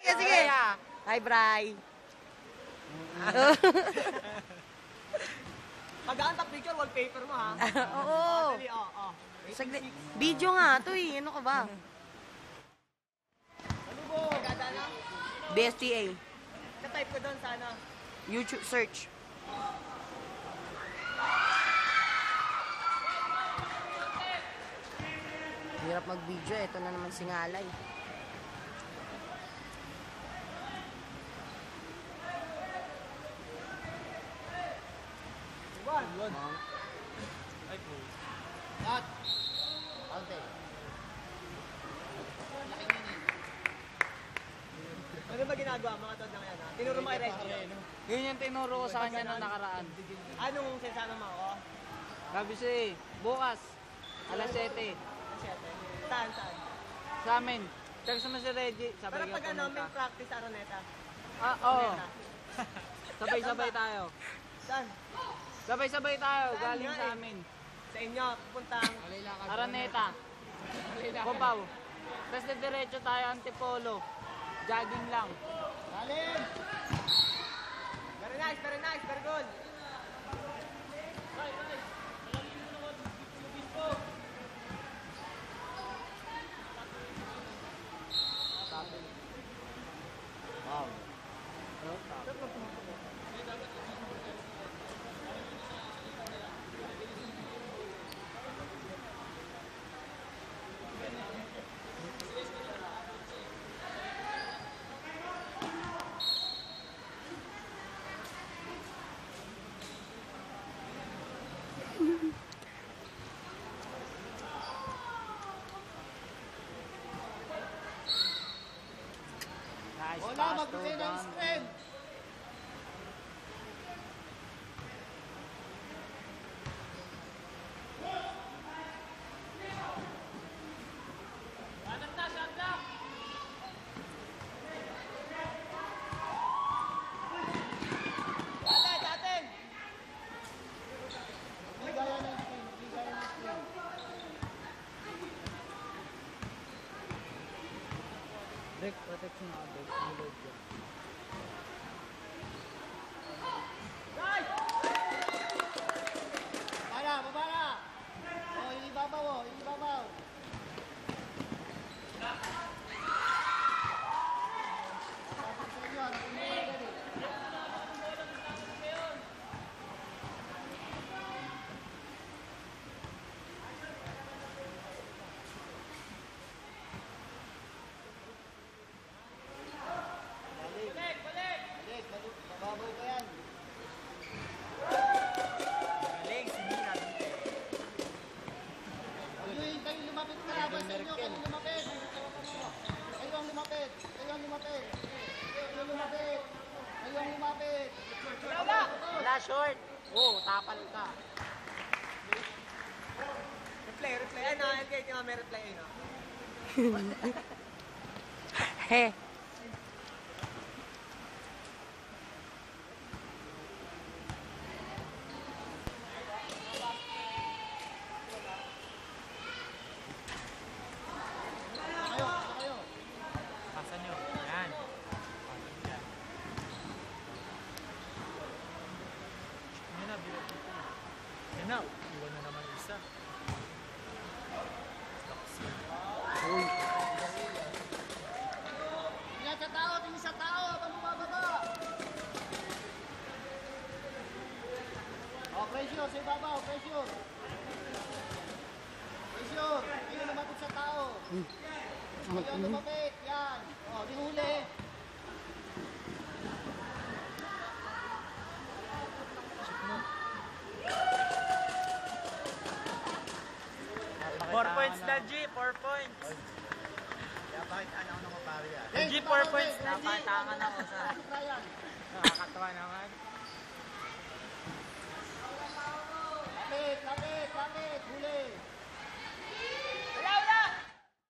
Sige. Hi, Bri. Magaan ta picture, wallpaper mo ha. Oo. Dali, Video nga to eh. Ano ka ba? Ano mo? Maganda na? BSTA. Na-type ko doon sana. YouTube search. Hirap mag-video. Ito na naman si Ngalay. Ay po. At, okay. Ano ba ginagawa mga tod na yan ha? Tinuro mo kay Reggie. Yun yung tinuro ko sa kanya nung nakaraan. Anong sensano mo ako? Sabi siya bukas, alas 7, Saan? sa amin. Text mo si Reggie, sabay Pero ka pag ano, pumunta. may practice Aroneta. Oo. Sabay-sabay tayo. Saan? Sabay-sabay tayo, Saan galing nga sa eh? amin. Sa inyo, pupuntang Araneta. Kupaw. Tapos diretso tayo Antipolo. Jogging lang. Galing! Very nice, very good. Wow. Nice Wala, pass to magbigay ng Don. strength. Atin! Bigaya ng strength, bigaya ng strength. Break protection ako, break. Reload ko. Babala! Oh, yung ibabaw, yung ibabaw. Tapos sa inyo, ano kung mga dali? Balik, mababaw ka yan. Galing, sinila. Ayun, kayo lumapit ka laban sa inyo, kayo lumapit. Kayo ang lumapit. Kayo ang lumapit. Kayo ang lumapit. Kayo ang lumapit. Wala short. Oh, tapal ka. Replay. Ano, kahit yung may replay no? He. Kayo, kayo. Pasan nyo. Yan. Yan na, bilat dito. Yan na, iwan na naman isa. Tingnan sa tao, tingin sa tao, habang bumababa. Oh, pressure, sa ibabaw, pressure. Pressure, kayo lumapit sa tao. Kayo ang lumapit, yan. Oh, di huli. Four points na, G. 4 points. Hey, G, 4 points na, G. Napatangan ako sa... Ryan. Nakakatawa naman. Lapit, huli. Wala!